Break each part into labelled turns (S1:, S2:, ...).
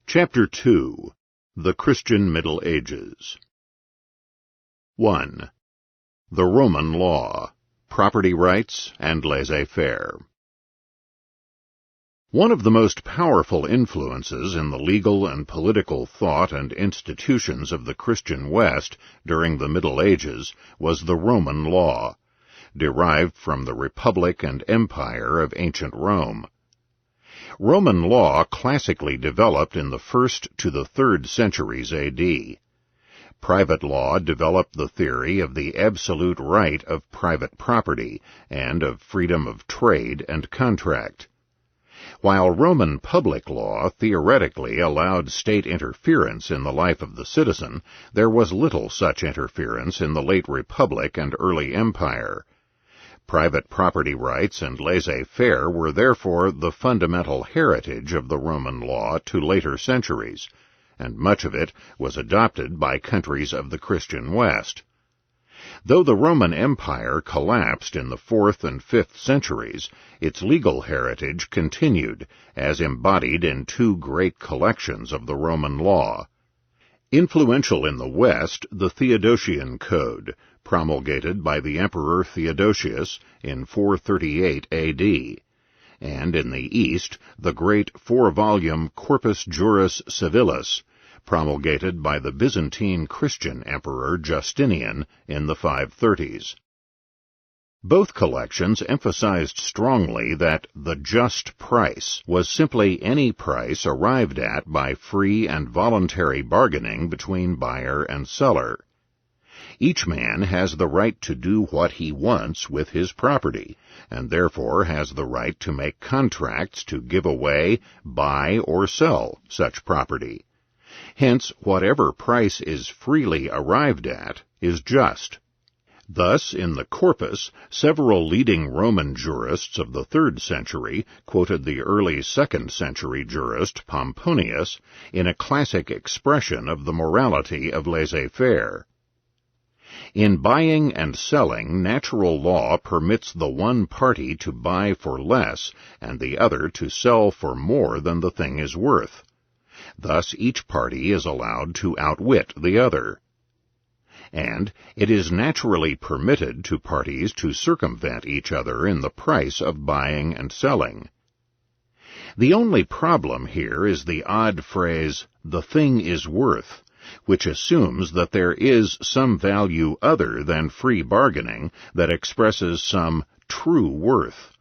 S1: Chapter 2. The Christian Middle Ages. 1. The Roman Law, Property Rights and Laissez-faire. One of the most powerful influences in the legal and political thought and institutions of the Christian West during the Middle Ages was the Roman law, derived from the Republic and Empire of ancient Rome. Roman law classically developed in the 1st to the 3rd centuries A.D. Private law developed the theory of the absolute right of private property and of freedom of trade and contract. While Roman public law theoretically allowed state interference in the life of the citizen, there was little such interference in the late Republic and early Empire. Private property rights and laissez-faire were therefore the fundamental heritage of the Roman law to later centuries, and much of it was adopted by countries of the Christian West. Though the Roman Empire collapsed in the 4th and 5th centuries, its legal heritage continued, as embodied in 2 great collections of the Roman law. Influential in the West, the Theodosian Code, promulgated by the Emperor Theodosius in 438 A.D., and in the East, the great 4-volume Corpus Juris Civilis, promulgated by the Byzantine Christian Emperor Justinian in the 530s. Both collections emphasized strongly that the just price was simply any price arrived at by free and voluntary bargaining between buyer and seller. Each man has the right to do what he wants with his property, and therefore has the right to make contracts to give away, buy, or sell such property. Hence, whatever price is freely arrived at is just. Thus, in the Corpus, several leading Roman jurists of the 3rd century quoted the early 2nd century jurist Pomponius in a classic expression of the morality of laissez-faire. In buying and selling, natural law permits the one party to buy for less and the other to sell for more than the thing is worth. Thus each party is allowed to outwit the other. And it is naturally permitted to parties to circumvent each other in the price of buying and selling. The only problem here is the odd phrase, "the thing is worth," which assumes that there is some value other than free bargaining that expresses some true worth,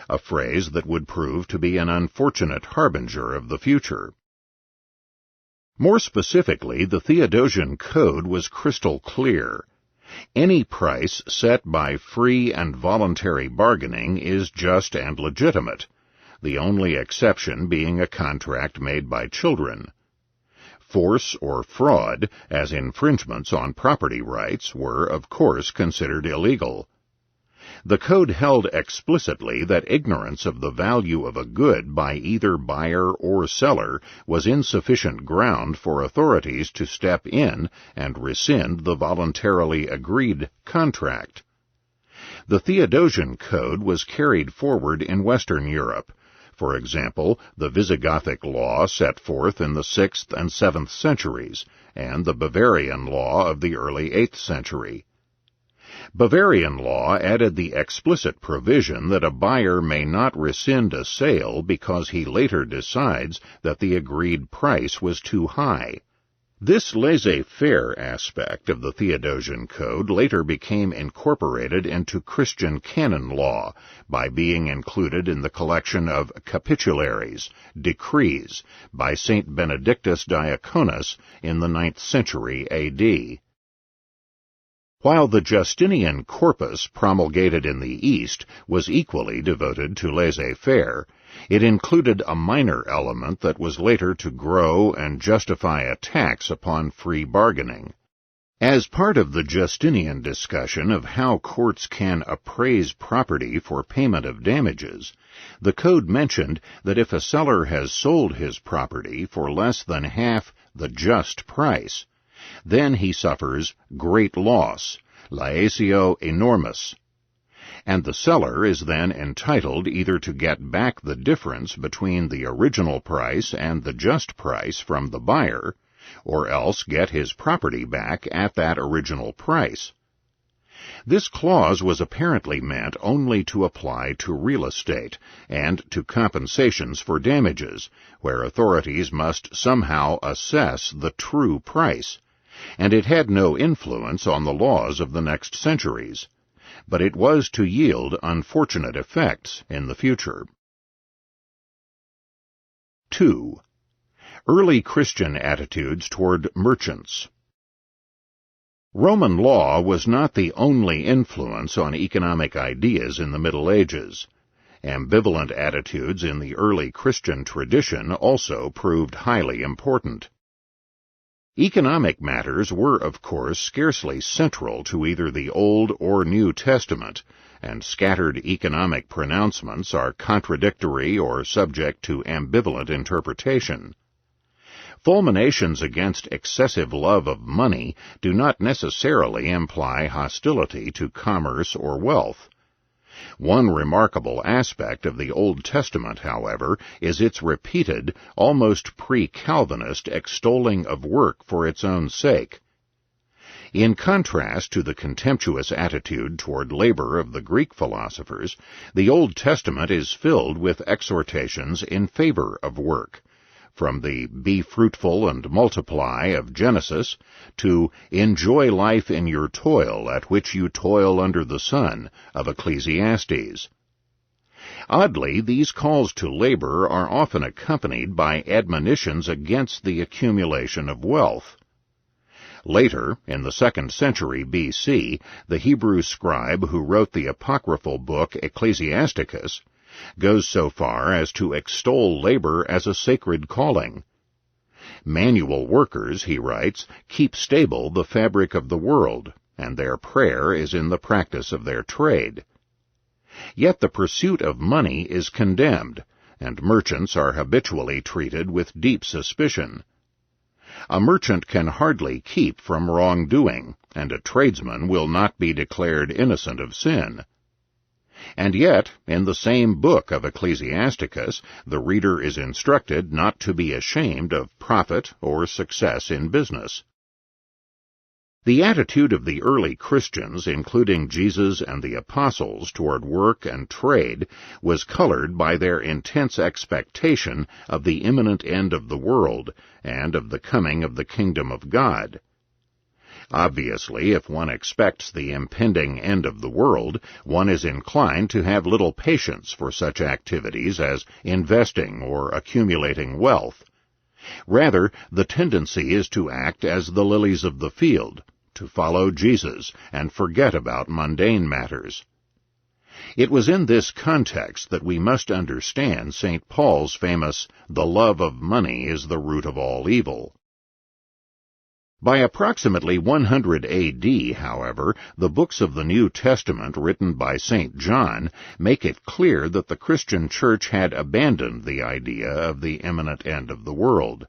S1: a phrase that would prove to be an unfortunate harbinger of the future. More specifically, the Theodosian Code was crystal clear. Any price set by free and voluntary bargaining is just and legitimate, the only exception being a contract made by children. Force or fraud, as infringements on property rights, were, of course, considered illegal. The Code held explicitly that ignorance of the value of a good by either buyer or seller was insufficient ground for authorities to step in and rescind the voluntarily agreed contract. The Theodosian Code was carried forward in Western Europe. For example, the Visigothic law set forth in the 6th and 7th centuries, and the Bavarian law of the early 8th century. Bavarian law added the explicit provision that a buyer may not rescind a sale because he later decides that the agreed price was too high. This laissez-faire aspect of the Theodosian Code later became incorporated into Christian canon law by being included in the collection of Capitularies, decrees, by Saint Benedictus Diaconus in the 9th century A.D. While the Justinian Corpus, promulgated in the East, was equally devoted to laissez-faire, it included a minor element that was later to grow and justify a tax upon free bargaining. As part of the Justinian discussion of how courts can appraise property for payment of damages, the Code mentioned that if a seller has sold his property for less than half the just price, then he suffers great loss, laesio enormis. and the seller is then entitled either to get back the difference between the original price and the just price from the buyer, or else get his property back at that original price. This clause was apparently meant only to apply to real estate and to compensations for damages, where authorities must somehow assess the true price, and it had no influence on the laws of the next centuries, but it was to yield unfortunate effects in the future. 2. Early Christian attitudes toward merchants. Roman law was not the only influence on economic ideas in the Middle Ages. Ambivalent attitudes in the early Christian tradition also proved highly important. Economic matters were, of course, scarcely central to either the Old or New Testament, and scattered economic pronouncements are contradictory or subject to ambivalent interpretation. Fulminations against excessive love of money do not necessarily imply hostility to commerce or wealth. One remarkable aspect of the Old Testament, however, is its repeated, almost pre-Calvinist extolling of work for its own sake. In contrast to the contemptuous attitude toward labor of the Greek philosophers, the Old Testament is filled with exhortations in favor of work, from the "be fruitful and multiply" of Genesis to "enjoy life in your toil at which you toil under the sun" of Ecclesiastes. Oddly, these calls to labor are often accompanied by admonitions against the accumulation of wealth. Later, in the 2nd century B.C., the Hebrew scribe who wrote the apocryphal book Ecclesiasticus goes so far as to extol labor as a sacred calling. Manual workers, he writes, keep stable the fabric of the world, and their prayer is in the practice of their trade. Yet the pursuit of money is condemned, and merchants are habitually treated with deep suspicion. A merchant can hardly keep from wrongdoing, and a tradesman will not be declared innocent of sin. And yet, in the same book of Ecclesiasticus, the reader is instructed not to be ashamed of profit or success in business. The attitude of the early Christians, including Jesus and the apostles, toward work and trade was colored by their intense expectation of the imminent end of the world and of the coming of the kingdom of God. Obviously, if one expects the impending end of the world, one is inclined to have little patience for such activities as investing or accumulating wealth. Rather, the tendency is to act as the lilies of the field, to follow Jesus and forget about mundane matters. It was in this context that we must understand St. Paul's famous, "The love of money is the root of all evil." By approximately 100 A.D., however, the books of the New Testament written by St. John make it clear that the Christian Church had abandoned the idea of the imminent end of the world.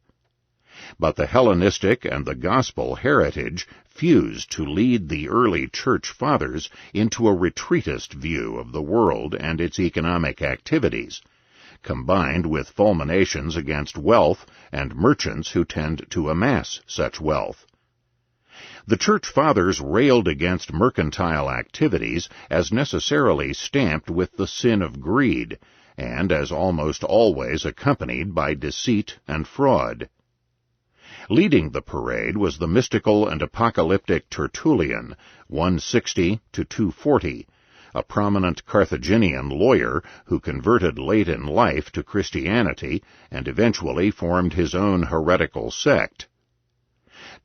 S1: But the Hellenistic and the Gospel heritage fused to lead the early Church Fathers into a retreatist view of the world and its economic activities, combined with fulminations against wealth and merchants who tend to amass such wealth. The Church Fathers railed against mercantile activities as necessarily stamped with the sin of greed, and as almost always accompanied by deceit and fraud. Leading the parade was the mystical and apocalyptic Tertullian, 160 to 240, a prominent Carthaginian lawyer who converted late in life to Christianity and eventually formed his own heretical sect.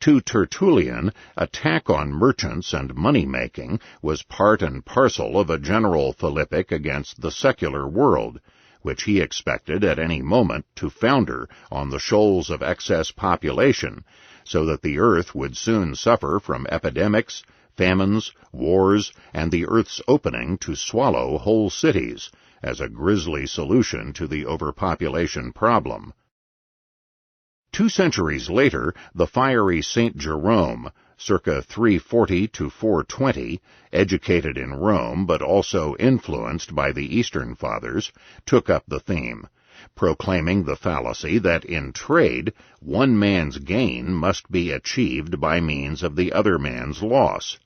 S1: To Tertullian, attack on merchants and money-making was part and parcel of a general philippic against the secular world, which he expected at any moment to founder on the shoals of excess population, so that the earth would soon suffer from epidemics, famines, wars, and the earth's opening to swallow whole cities, as a grisly solution to the overpopulation problem. 2 centuries later, the fiery St. Jerome, circa 340 to 420, educated in Rome but also influenced by the Eastern Fathers, took up the theme, proclaiming the fallacy that in trade one man's gain must be achieved by means of the other man's loss.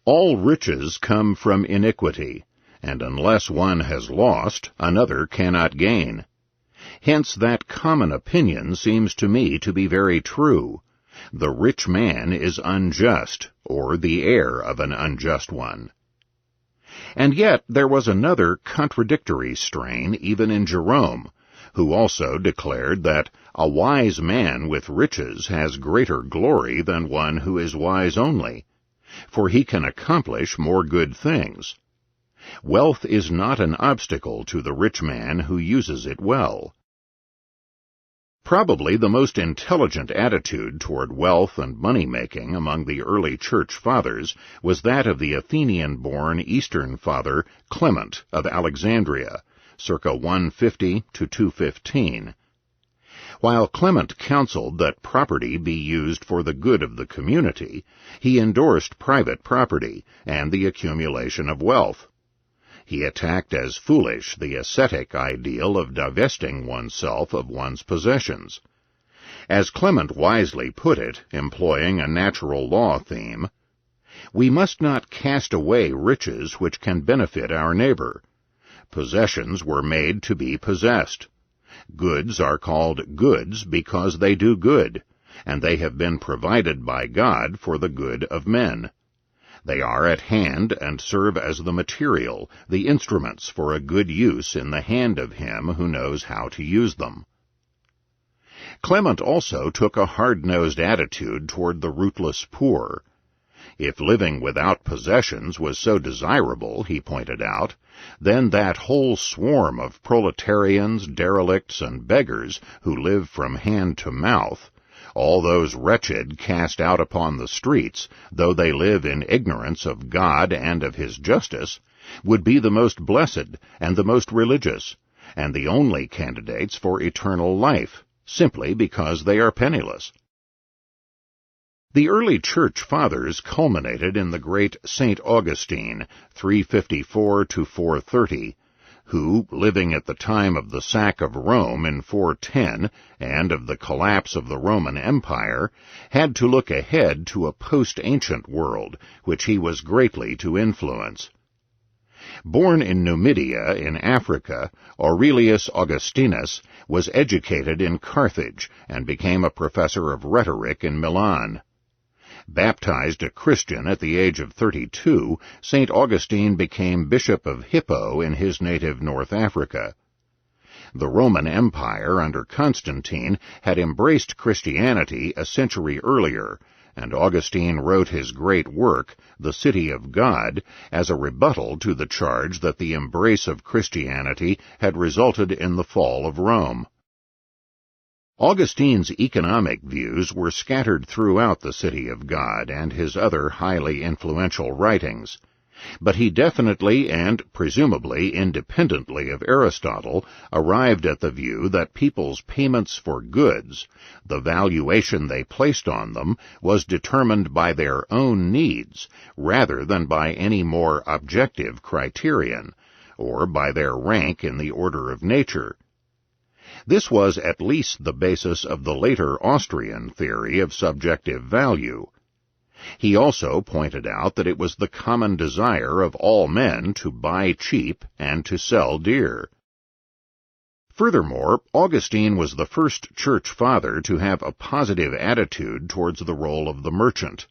S1: All riches come from iniquity, and unless one has lost, another cannot gain. Hence that common opinion seems to me to be very true. The rich man is unjust, or the heir of an unjust one. And yet there was another contradictory strain even in Jerome, who also declared that a wise man with riches has greater glory than one who is wise only, for he can accomplish more good things. Wealth is not an obstacle to the rich man who uses it well. Probably the most intelligent attitude toward wealth and money-making among the early Church Fathers was that of the Athenian-born Eastern Father Clement of Alexandria, circa 150 to 215. While Clement counseled that property be used for the good of the community, he endorsed private property and the accumulation of wealth. He attacked as foolish the ascetic ideal of divesting oneself of one's possessions. As Clement wisely put it, employing a natural law theme, "We must not cast away riches which can benefit our neighbor. Possessions were made to be possessed. Goods are called goods because they do good, and they have been provided by God for the good of men. They are at hand and serve as the material, the instruments for a good use in the hand of him who knows how to use them." Clement also took a hard-nosed attitude toward the rootless poor. If living without possessions was so desirable, he pointed out, then that whole swarm of proletarians, derelicts, and beggars who live from hand to mouth, all those wretched cast out upon the streets, though they live in ignorance of God and of His justice, would be the most blessed and the most religious, and the only candidates for eternal life, simply because they are penniless. The early Church Fathers culminated in the great St. Augustine, 354 to 430, who, living at the time of the sack of Rome in 410 and of the collapse of the Roman Empire, had to look ahead to a post-ancient world, which he was greatly to influence. Born in Numidia in Africa, Aurelius Augustinus was educated in Carthage and became a professor of rhetoric in Milan. Baptized a Christian at the age of 32, St. Augustine became Bishop of Hippo in his native North Africa. The Roman Empire under Constantine had embraced Christianity a century earlier, and Augustine wrote his great work, The City of God, as a rebuttal to the charge that the embrace of Christianity had resulted in the fall of Rome. Augustine's economic views were scattered throughout The City of God and his other highly influential writings, but he definitely and presumably independently of Aristotle arrived at the view that people's payments for goods, the valuation they placed on them, was determined by their own needs rather than by any more objective criterion, or by their rank in the order of nature. This was at least the basis of the later Austrian theory of subjective value. He also pointed out that it was the common desire of all men to buy cheap and to sell dear. Furthermore, Augustine was the first church father to have a positive attitude towards the role of the merchant.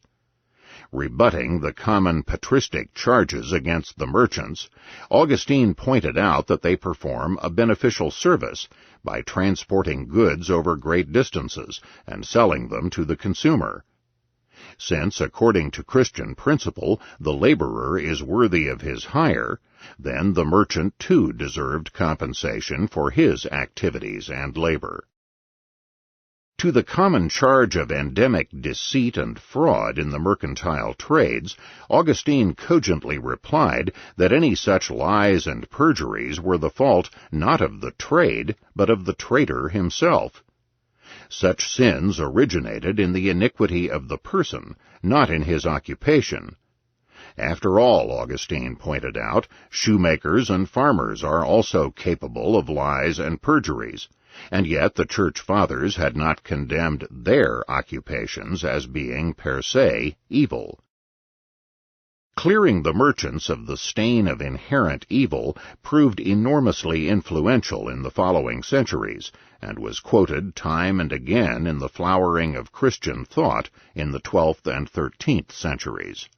S1: Rebutting the common patristic charges against the merchants, Augustine pointed out that they perform a beneficial service by transporting goods over great distances and selling them to the consumer. Since, according to Christian principle, the laborer is worthy of his hire, then the merchant too deserved compensation for his activities and labor. To the common charge of endemic deceit and fraud in the mercantile trades, Augustine cogently replied that any such lies and perjuries were the fault not of the trade, but of the trader himself. Such sins originated in the iniquity of the person, not in his occupation. After all, Augustine pointed out, shoemakers and farmers are also capable of lies and perjuries, and yet the Church Fathers had not condemned their occupations as being per se evil. Clearing the merchants of the stain of inherent evil proved enormously influential in the following centuries, and was quoted time and again in the flowering of Christian thought in the 12th and 13th centuries.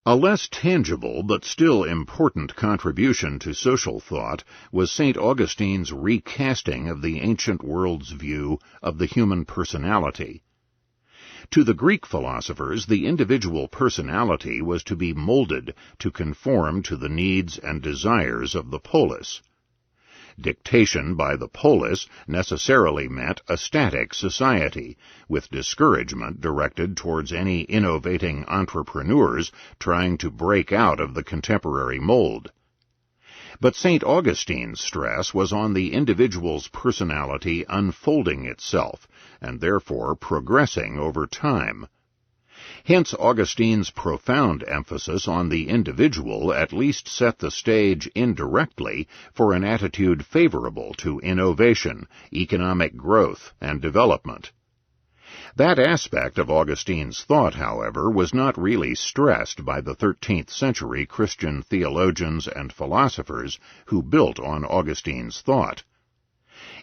S1: A less tangible but still important contribution to social thought was St. Augustine's recasting of the ancient world's view of the human personality. To the Greek philosophers, the individual personality was to be molded to conform to the needs and desires of the polis. Dictation by the polis necessarily meant a static society, with discouragement directed towards any innovating entrepreneurs trying to break out of the contemporary mold. But St. Augustine's stress was on the individual's personality unfolding itself, and therefore progressing over time. Hence, Augustine's profound emphasis on the individual at least set the stage indirectly for an attitude favorable to innovation, economic growth, and development. That aspect of Augustine's thought, however, was not really stressed by the 13th century Christian theologians and philosophers who built on Augustine's thought.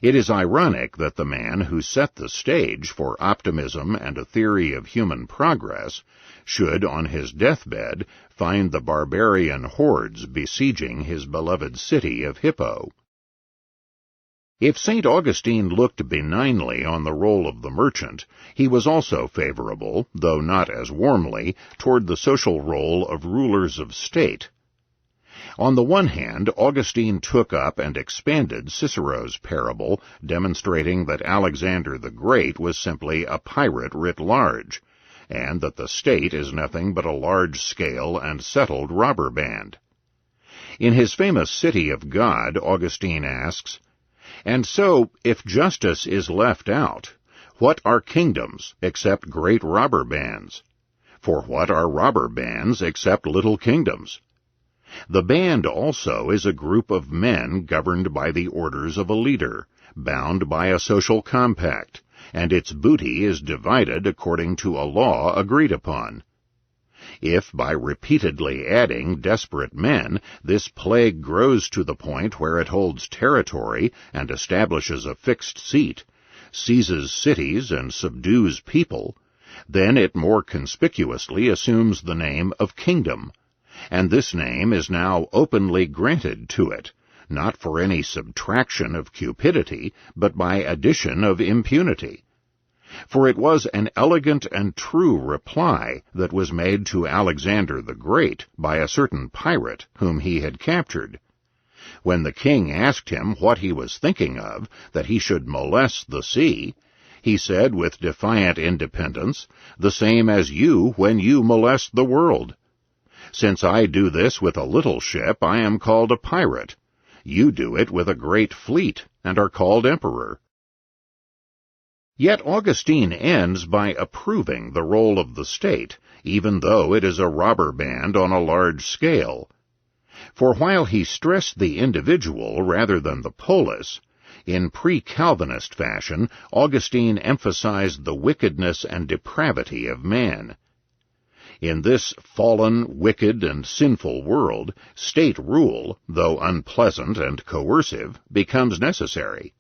S1: It is ironic that the man who set the stage for optimism and a theory of human progress should, on his deathbed, find the barbarian hordes besieging his beloved city of Hippo. If St. Augustine looked benignly on the role of the merchant, he was also favorable, though not as warmly, toward the social role of rulers of state. On the one hand, Augustine took up and expanded Cicero's parable, demonstrating that Alexander the Great was simply a pirate writ large, and that the state is nothing but a large-scale and settled robber band. In his famous City of God, Augustine asks, "And so, if justice is left out, what are kingdoms except great robber bands? For what are robber bands except little kingdoms? The band also is a group of men governed by the orders of a leader, bound by a social compact, and its booty is divided according to a law agreed upon. If, by repeatedly adding desperate men, this plague grows to the point where it holds territory and establishes a fixed seat, seizes cities and subdues people, then it more conspicuously assumes the name of kingdom, and this name is now openly granted to it, not for any subtraction of cupidity, but by addition of impunity. For it was an elegant and true reply that was made to Alexander the Great by a certain pirate whom he had captured. When the king asked him what he was thinking of, that he should molest the sea, he said with defiant independence, "The same as you when you molest the world. Since I do this with a little ship, I am called a pirate. You do it with a great fleet, and are called emperor." Yet Augustine ends by approving the role of the state, even though it is a robber band on a large scale. For while he stressed the individual rather than the polis, in pre-Calvinist fashion, Augustine emphasized the wickedness and depravity of man. In this fallen, wicked, and sinful world, state rule, though unpleasant and coercive, becomes necessary.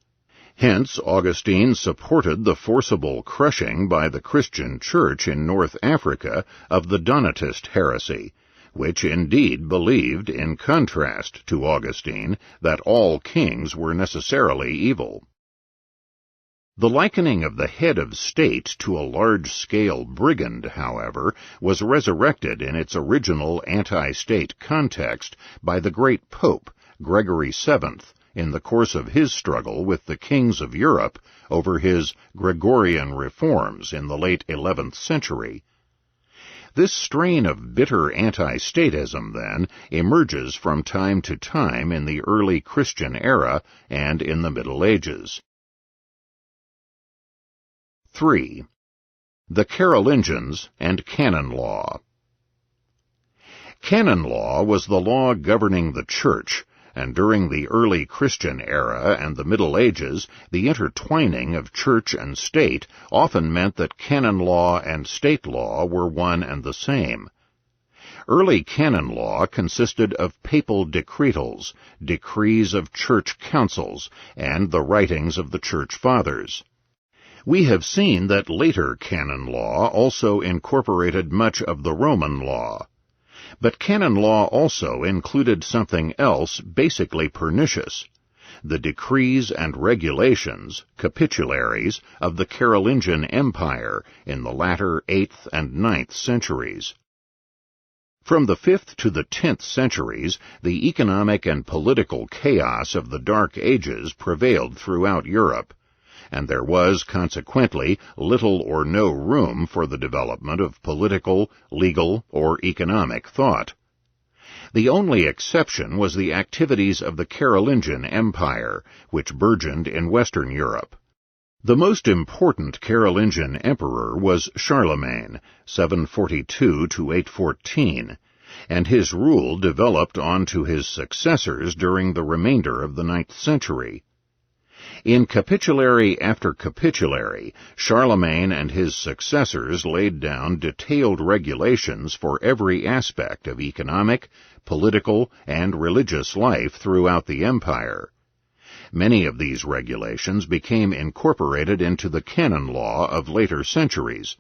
S1: Hence, Augustine supported the forcible crushing by the Christian Church in North Africa of the Donatist heresy, which indeed believed, in contrast to Augustine, that all kings were necessarily evil. The likening of the head of state to a large-scale brigand, however, was resurrected in its original anti-state context by the great Pope, Gregory VII, in the course of his struggle with the kings of Europe over his Gregorian reforms in the late 11th century. This strain of bitter anti-statism, then, emerges from time to time in the early Christian era and in the Middle Ages. 3. The Carolingians and Canon Law. Canon law was the law governing the Church, and during the early Christian era and the Middle Ages, the intertwining of church and state often meant that canon law and state law were one and the same. Early canon law consisted of papal decretals, decrees of church councils, and the writings of the Church Fathers. We have seen that later canon law also incorporated much of the Roman law. But canon law also included something else basically pernicious: the decrees and regulations, capitularies, of the Carolingian Empire in the latter 8th and 9th centuries. From the 5th to the 10th centuries, the economic and political chaos of the Dark Ages prevailed throughout Europe, and there was, consequently, little or no room for the development of political, legal, or economic thought. The only exception was the activities of the Carolingian Empire, which burgeoned in Western Europe. The most important Carolingian emperor was Charlemagne, 742 to 814, and his rule developed on to his successors during the remainder of the 9th century. In capitulary after capitulary, Charlemagne and his successors laid down detailed regulations for every aspect of economic, political, and religious life throughout the empire. Many of these regulations became incorporated into the canon law of later centuries,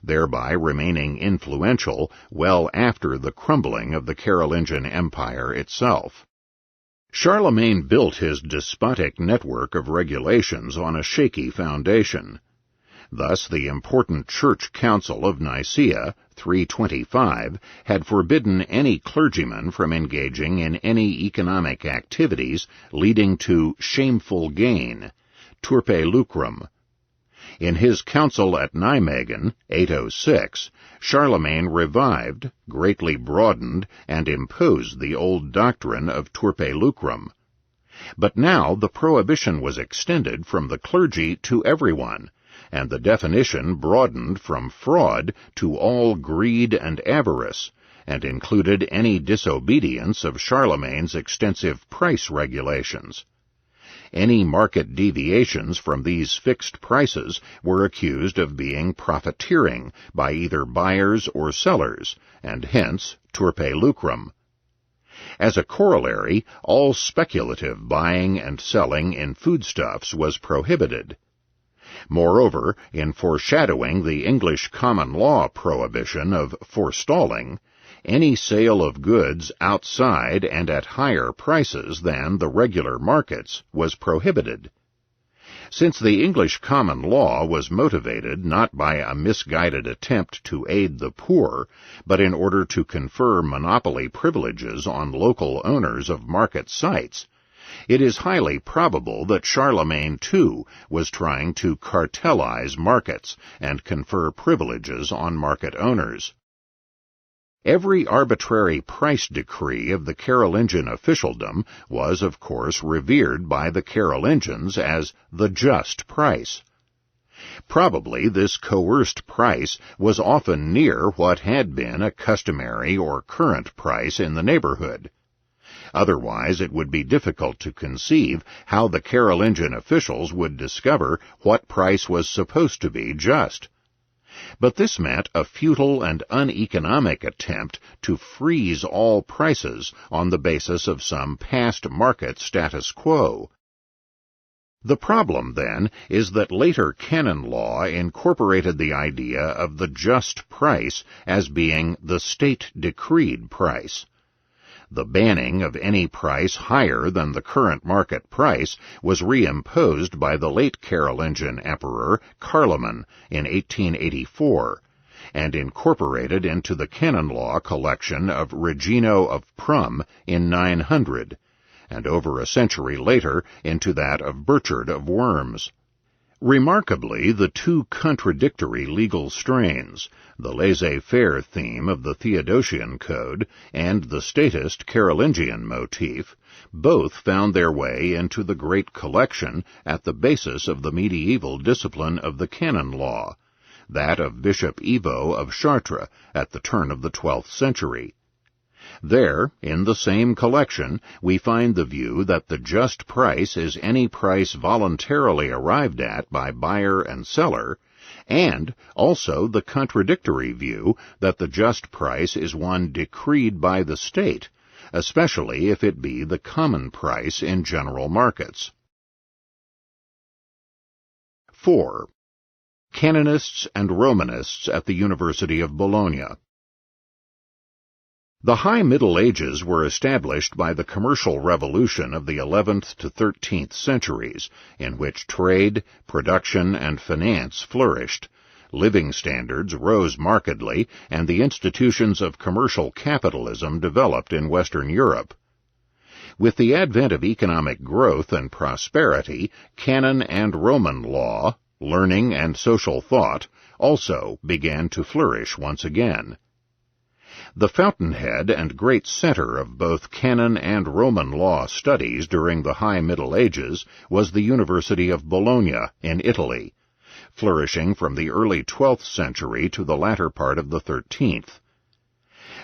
S1: thereby remaining influential well after the crumbling of the Carolingian Empire itself. Charlemagne built his despotic network of regulations on a shaky foundation. Thus, the important Church Council of Nicaea, 325, had forbidden any clergyman from engaging in any economic activities leading to shameful gain, turpe lucrum. In his council at Nijmegen, 806, Charlemagne revived, greatly broadened, and imposed the old doctrine of turpe lucrum. But now the prohibition was extended from the clergy to everyone, and the definition broadened from fraud to all greed and avarice, and included any disobedience of Charlemagne's extensive price regulations. Any market deviations from these fixed prices were accused of being profiteering by either buyers or sellers, and hence turpe lucrum. As a corollary, all speculative buying and selling in foodstuffs was prohibited. Moreover, in foreshadowing the English common law prohibition of forestalling, any sale of goods outside and at higher prices than the regular markets was prohibited. Since the English common law was motivated not by a misguided attempt to aid the poor, but in order to confer monopoly privileges on local owners of market sites, it is highly probable that Charlemagne, too, was trying to cartelize markets and confer privileges on market owners. Every arbitrary price decree of the Carolingian officialdom was, of course, revered by the Carolingians as the just price. Probably this coerced price was often near what had been a customary or current price in the neighborhood. Otherwise, it would be difficult to conceive how the Carolingian officials would discover what price was supposed to be just. But this meant a futile and uneconomic attempt to freeze all prices on the basis of some past market status quo. The problem, then, is that later canon law incorporated the idea of the just price as being the state-decreed price. The banning of any price higher than the current market price was reimposed by the late Carolingian emperor Carloman in 1884, and incorporated into the canon law collection of Regino of Prum in 900, and over a century later into that of Burchard of Worms. Remarkably, the two contradictory legal strains, the laissez-faire theme of the Theodosian Code and the statist Carolingian motif, both found their way into the great collection at the basis of the medieval discipline of the canon law, that of Bishop Ivo of Chartres at the turn of the 12th century. There, in the same collection, we find the view that the just price is any price voluntarily arrived at by buyer and seller, and also the contradictory view that the just price is one decreed by the state, especially if it be the common price in general markets. 4. Canonists and Romanists at the University of Bologna. The High Middle Ages were established by the commercial revolution of the 11th to 13th centuries, in which trade, production, and finance flourished, living standards rose markedly, and the institutions of commercial capitalism developed in Western Europe. With the advent of economic growth and prosperity, canon and Roman law, learning and social thought, also began to flourish once again. The fountainhead and great center of both canon and Roman law studies during the High Middle Ages was the University of Bologna in Italy, flourishing from the early 12th century to the latter part of the 13th.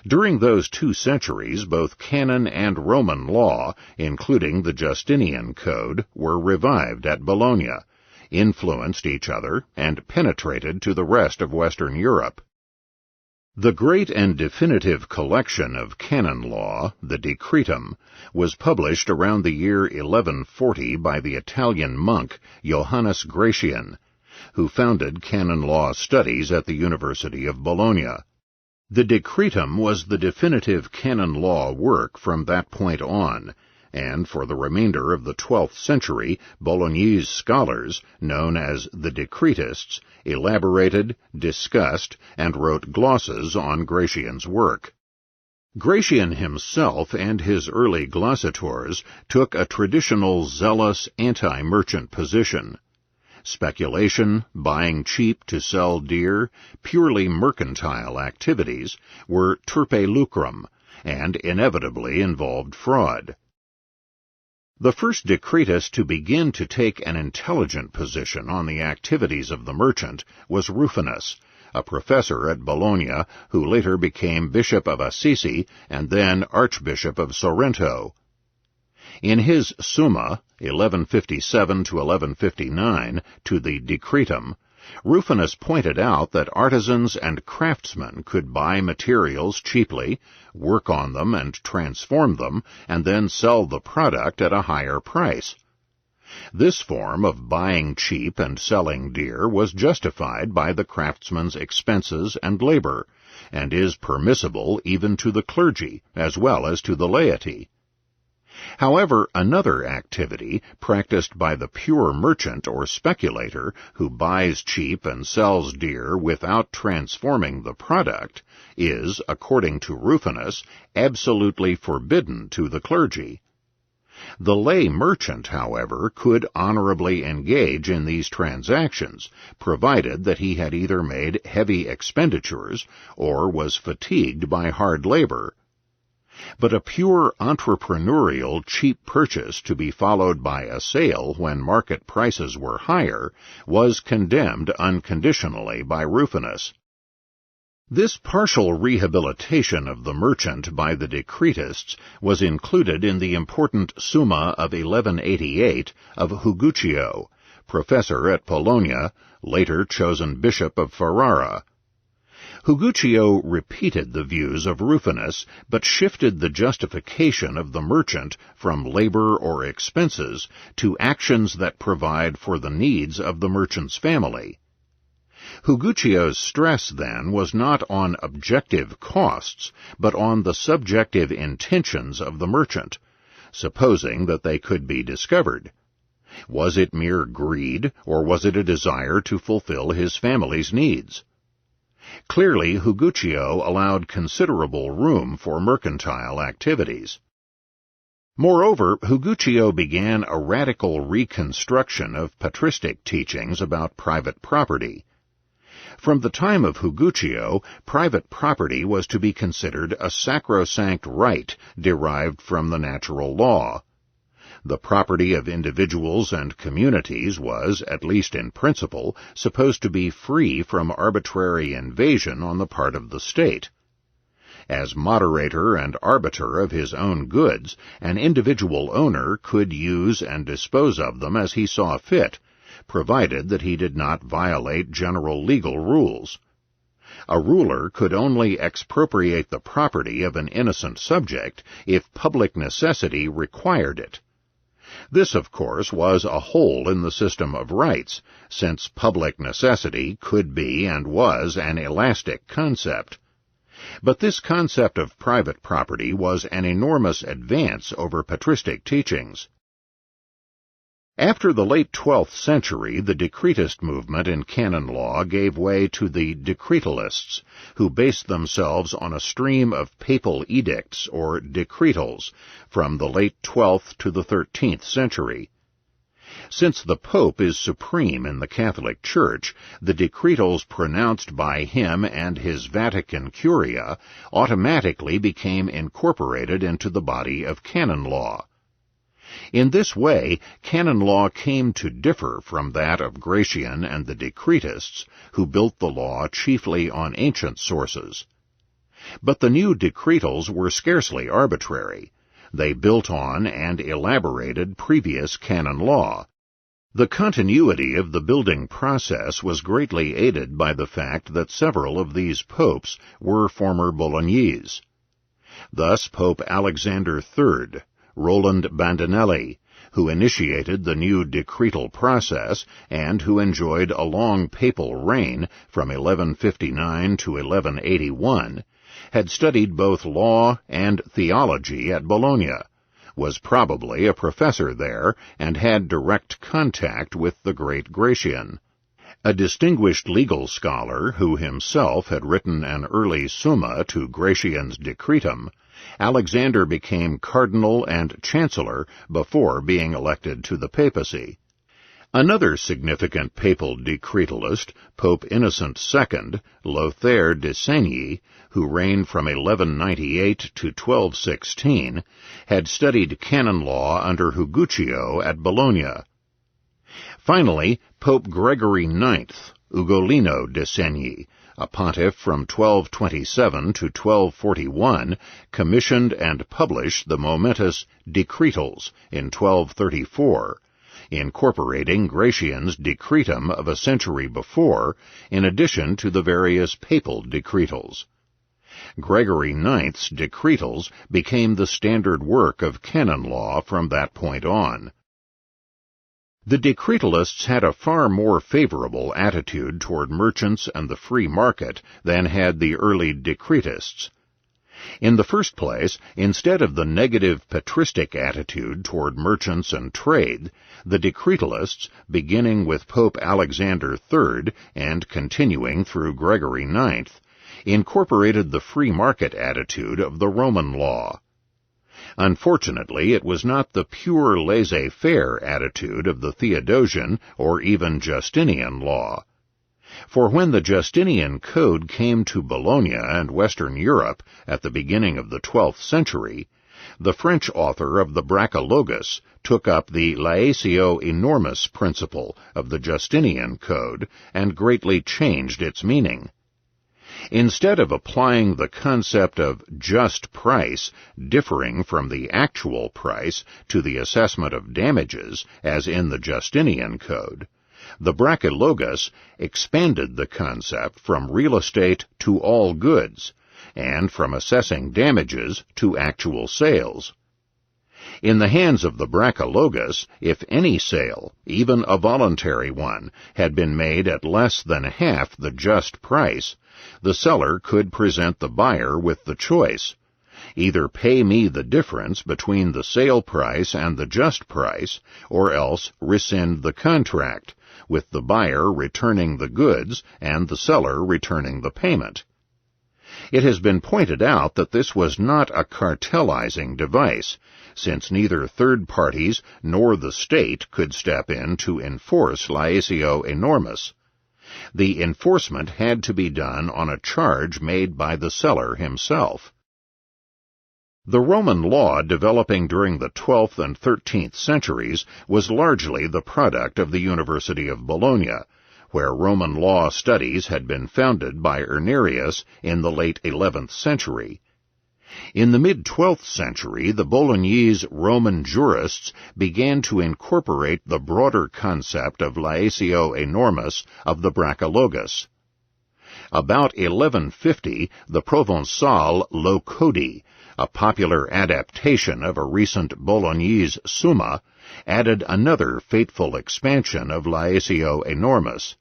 S1: During those 2 centuries, both canon and Roman law, including the Justinian Code, were revived at Bologna, influenced each other, and penetrated to the rest of Western Europe. The great and definitive collection of canon law, the Decretum, was published around the year 1140 by the Italian monk Johannes Gratian, who founded canon law studies at the University of Bologna. The Decretum was the definitive canon law work from that point on, and for the remainder of the 12th century, Bolognese scholars, known as the Decretists, elaborated, discussed, and wrote glosses on Gratian's work. Gratian himself and his early glossators took a traditional zealous anti-merchant position. Speculation, buying cheap to sell dear, purely mercantile activities were turpe lucrum, and inevitably involved fraud. The first Decretist to begin to take an intelligent position on the activities of the merchant was Rufinus, a professor at Bologna who later became Bishop of Assisi and then Archbishop of Sorrento. In his Summa, 1157 to 1159, to the Decretum, Rufinus pointed out that artisans and craftsmen could buy materials cheaply, work on them and transform them, and then sell the product at a higher price. This form of buying cheap and selling dear was justified by the craftsman's expenses and labor, and is permissible even to the clergy as well as to the laity. However, another activity practiced by the pure merchant or speculator who buys cheap and sells dear without transforming the product is, according to Rufinus, absolutely forbidden to the clergy. The lay merchant, however, could honorably engage in these transactions, provided that he had either made heavy expenditures or was fatigued by hard labor. But a pure entrepreneurial cheap purchase to be followed by a sale when market prices were higher was condemned unconditionally by Rufinus. This partial rehabilitation of the merchant by the Decretists was included in the important Summa of 1188 of Huguccio, professor at Bologna, later chosen bishop of Ferrara. Huguccio repeated the views of Rufinus, but shifted the justification of the merchant from labor or expenses to actions that provide for the needs of the merchant's family. Huguccio's stress, then, was not on objective costs, but on the subjective intentions of the merchant, supposing that they could be discovered. Was it mere greed, or was it a desire to fulfill his family's needs? Clearly, Huguccio allowed considerable room for mercantile activities. Moreover, Higuccio began a radical reconstruction of patristic teachings about private property. From the time of Higuccio, private property was to be considered a sacrosanct right derived from the natural law. The property of individuals and communities was, at least in principle, supposed to be free from arbitrary invasion on the part of the state. As moderator and arbiter of his own goods, an individual owner could use and dispose of them as he saw fit, provided that he did not violate general legal rules. A ruler could only expropriate the property of an innocent subject if public necessity required it. This, of course, was a hole in the system of rights, since public necessity could be and was an elastic concept. But this concept of private property was an enormous advance over patristic teachings. After the late 12th century, the decretist movement in canon law gave way to the decretalists, who based themselves on a stream of papal edicts, or decretals, from the late 12th to the 13th century. Since the Pope is supreme in the Catholic Church, the decretals pronounced by him and his Vatican Curia automatically became incorporated into the body of canon law. In this way, canon law came to differ from that of Gratian and the decretists, who built the law chiefly on ancient sources. But the new decretals were scarcely arbitrary. They built on and elaborated previous canon law. The continuity of the building process was greatly aided by the fact that several of these popes were former Bolognese. Thus Pope Alexander III, Roland Bandinelli, who initiated the new decretal process and who enjoyed a long papal reign from 1159 to 1181, had studied both law and theology at Bologna, was probably a professor there, and had direct contact with the great Gratian. A distinguished legal scholar who himself had written an early summa to Gratian's decretum, Alexander became cardinal and chancellor before being elected to the papacy. Another significant papal decretalist, Pope Innocent II, Lothaire de Segni, who reigned from 1198 to 1216, had studied canon law under Higuccio at Bologna. Finally, Pope Gregory IX, Ugolino de Segni, a pontiff from 1227 to 1241, commissioned and published the momentous Decretals in 1234, incorporating Gratian's decretum of a century before, in addition to the various papal decretals. Gregory IX's decretals became the standard work of canon law from that point on. The decretalists had a far more favorable attitude toward merchants and the free market than had the early decretists. In the first place, instead of the negative patristic attitude toward merchants and trade, the decretalists, beginning with Pope Alexander III and continuing through Gregory IX, incorporated the free market attitude of the Roman law. Unfortunately, it was not the pure laissez-faire attitude of the Theodosian or even Justinian law. For when the Justinian Code came to Bologna and Western Europe at the beginning of the 12th century, the French author of the Brachalogus took up the laetio enormis principle of the Justinian Code and greatly changed its meaning. Instead of applying the concept of just price differing from the actual price to the assessment of damages, as in the Justinian Code, the Brachalogus expanded the concept from real estate to all goods, and from assessing damages to actual sales. In the hands of the Brachalogus, if any sale, even a voluntary one, had been made at less than half the just price, the seller could present the buyer with the choice: either pay me the difference between the sale price and the just price, or else rescind the contract, with the buyer returning the goods and the seller returning the payment. It has been pointed out that this was not a cartelizing device, since neither third parties nor the state could step in to enforce laetio enormis. The enforcement had to be done on a charge made by the seller himself. The Roman law developing during the 12th and 13th centuries was largely the product of the University of Bologna, where Roman law studies had been founded by Irnerius in the late 11th century. In the mid-12th century, the Bolognese Roman jurists began to incorporate the broader concept of laetio enormis of the Brachalogus. About 1150, the Provençal Lo Codi, a popular adaptation of a recent Bolognese Summa, added another fateful expansion of laetio enormis.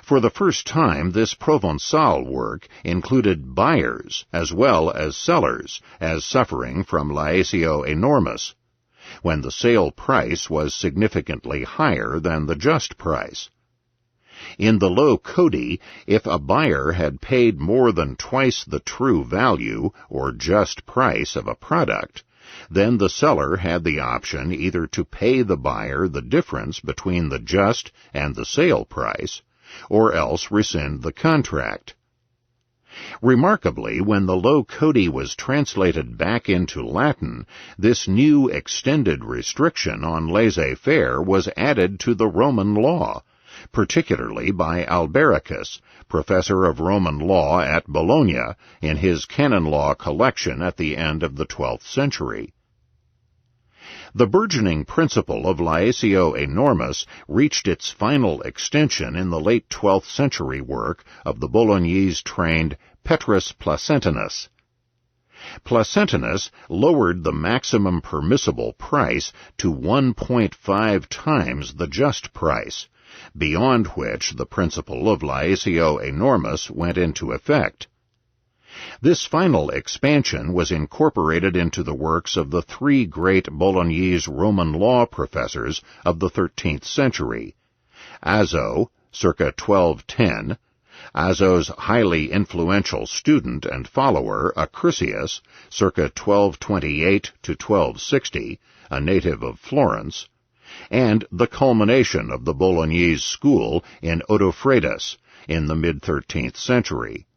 S1: For the first time, this Provençal work included buyers as well as sellers as suffering from laetio enormis, when the sale price was significantly higher than the just price. In the Lo Codi, if a buyer had paid more than twice the true value or just price of a product, then the seller had the option either to pay the buyer the difference between the just and the sale price, or else rescind the contract. Remarkably, when the Lo Codi was translated back into Latin, this new extended restriction on laissez-faire was added to the Roman law, particularly by Albericus, professor of Roman law at Bologna, in his canon law collection at the end of the 12th century. The burgeoning principle of laetio enormis reached its final extension in the late 12th century work of the Bolognese-trained Petrus Placentinus. Placentinus lowered the maximum permissible price to 1.5 times the just price, beyond which the principle of laetio enormis went into effect. This final expansion was incorporated into the works of the three great Bolognese Roman law professors of the 13th century, Azo, circa 1210, Azo's highly influential student and follower, Acrisius, circa 1228 to 1260, a native of Florence, and the culmination of the Bolognese school in Odofredus in the mid-13th century.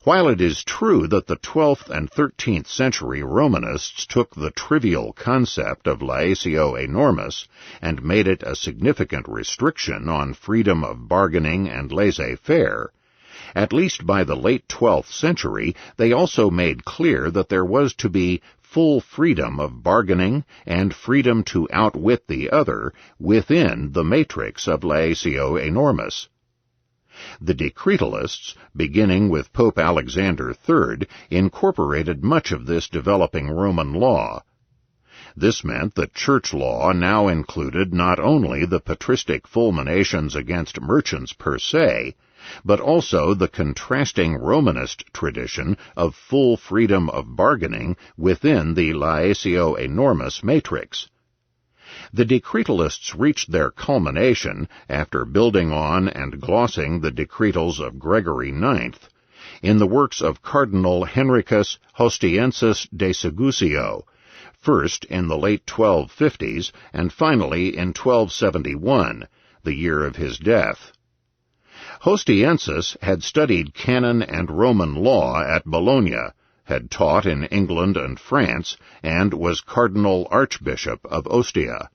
S1: While it is true that the 12th and 13th century Romanists took the trivial concept of laetio enormis and made it a significant restriction on freedom of bargaining and laissez-faire, at least by the late 12th century they also made clear that there was to be full freedom of bargaining and freedom to outwit the other within the matrix of laetio enormis. The Decretalists, beginning with Pope Alexander III, incorporated much of this developing Roman law. This meant that church law now included not only the patristic fulminations against merchants per se, but also the contrasting Romanist tradition of full freedom of bargaining within the laetio enormis matrix. The Decretalists reached their culmination after building on and glossing the decretals of Gregory IX in the works of Cardinal Henricus Hostiensis de Segusio, first in the late 1250s and finally in 1271, the year of his death. Hostiensis had studied canon and Roman law at Bologna, had taught in England and France, and was Cardinal Archbishop of Ostia.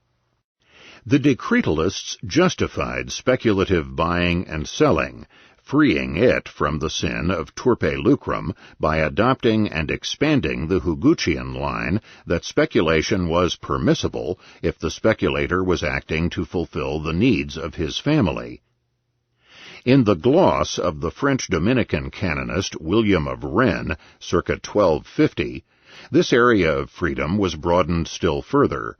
S1: The Decretalists justified speculative buying and selling, freeing it from the sin of turpe lucrum by adopting and expanding the Huguchian line that speculation was permissible if the speculator was acting to fulfill the needs of his family. In the gloss of the French Dominican canonist William of Rennes, circa 1250, this area of freedom was broadened still further.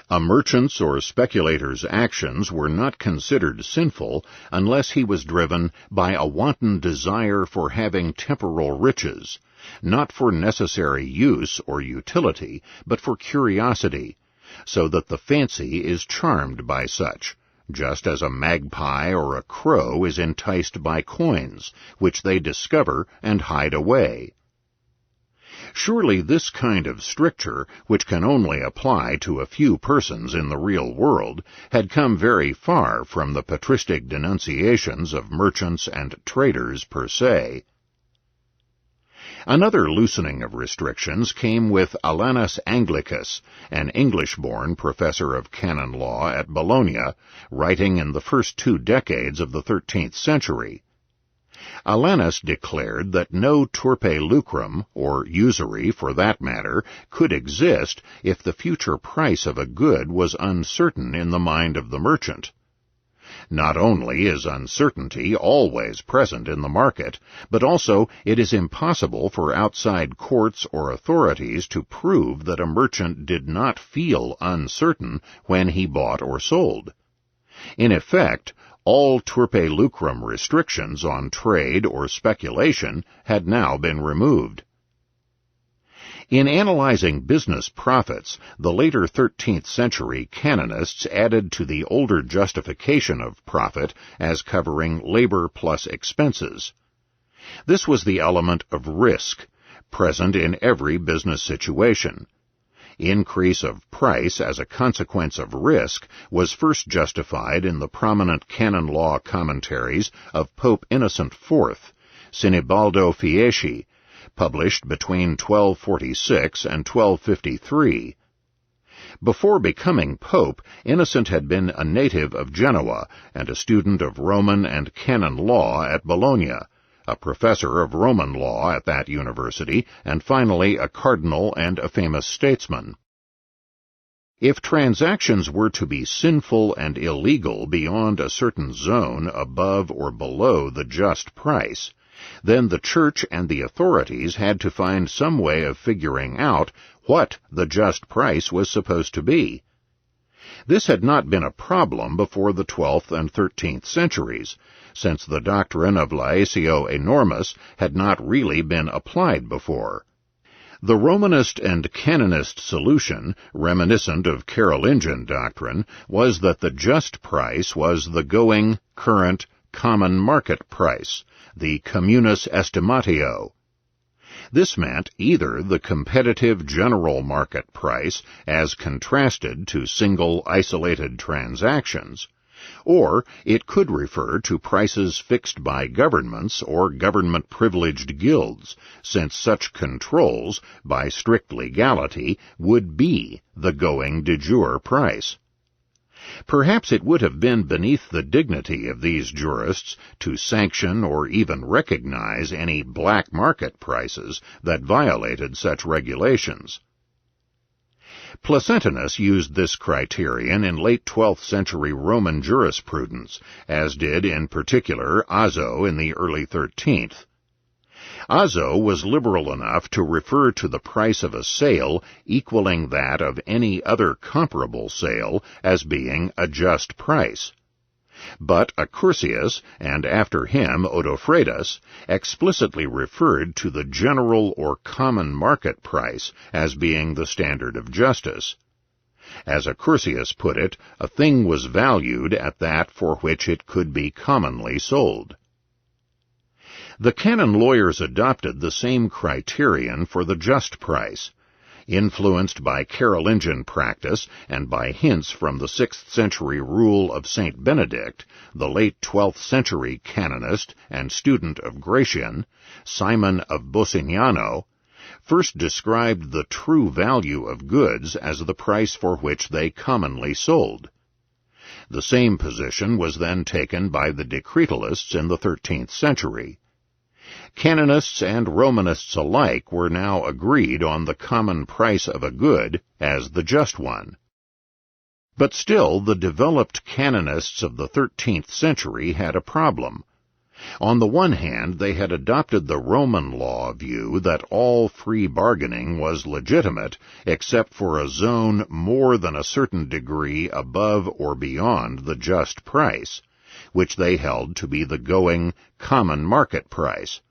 S1: A merchant's or speculator's actions were not considered sinful unless he was driven by a wanton desire for having temporal riches, not for necessary use or utility, but for curiosity, so that the fancy is charmed by such, just as a magpie or a crow is enticed by coins, which they discover and hide away. Surely this kind of stricture, which can only apply to a few persons in the real world, had come very far from the patristic denunciations of merchants and traders per se. Another loosening of restrictions came with Alanus Anglicus, an English-born professor of canon law at Bologna, writing in the first 2 decades of the 13th century. Alanus declared that no turpe lucrum, or usury for that matter, could exist if the future price of a good was uncertain in the mind of the merchant. Not only is uncertainty always present in the market, but also it is impossible for outside courts or authorities to prove that a merchant did not feel uncertain when he bought or sold. In effect, all turpe lucrum restrictions on trade or speculation had now been removed. In analyzing business profits, the later 13th century canonists added to the older justification of profit as covering labor plus expenses. This was the element of risk, present in every business situation. Increase of price as a consequence of risk was first justified in the prominent canon law commentaries of Pope Innocent IV, Sinibaldo Fieschi, published between 1246 and 1253. Before becoming pope, Innocent had been a native of Genoa and a student of Roman and canon law at Bologna, a professor of Roman law at that university, and finally a cardinal and a famous statesman. If transactions were to be sinful and illegal beyond a certain zone above or below the just price, then the Church and the authorities had to find some way of figuring out what the just price was supposed to be. This had not been a problem before the 12th and 13th centuries, since the doctrine of laetio enormis had not really been applied before. The Romanist and canonist solution, reminiscent of Carolingian doctrine, was that the just price was the going, current, common market price, the communis estimatio. This meant either the competitive general market price as contrasted to single isolated transactions, or it could refer to prices fixed by governments or government-privileged guilds, since such controls, by strict legality, would be the going de jure price. Perhaps it would have been beneath the dignity of these jurists to sanction or even recognize any black market prices that violated such regulations. Placentinus used this criterion in late 12th century Roman jurisprudence, as did in particular Azzo in the early 13th. Azzo was liberal enough to refer to the price of a sale equaling that of any other comparable sale as being a just price. But Accursius, and after him Odofredus, explicitly referred to the general or common market price as being the standard of justice. As Accursius put it, a thing was valued at that for which it could be commonly sold. The canon lawyers adopted the same criterion for the just price. Influenced by Carolingian practice and by hints from the 6th century rule of St. Benedict, the late 12th century canonist and student of Gratian, Simon of Bosignano, first described the true value of goods as the price for which they commonly sold. The same position was then taken by the Decretalists in the 13th century. Canonists and Romanists alike were now agreed on the common price of a good as the just one. But still, the developed canonists of the 13th century had a problem. On the one hand, they had adopted the Roman law view that all free bargaining was legitimate except for a zone more than a certain degree above or beyond the just price, which they held to be the going, common market price.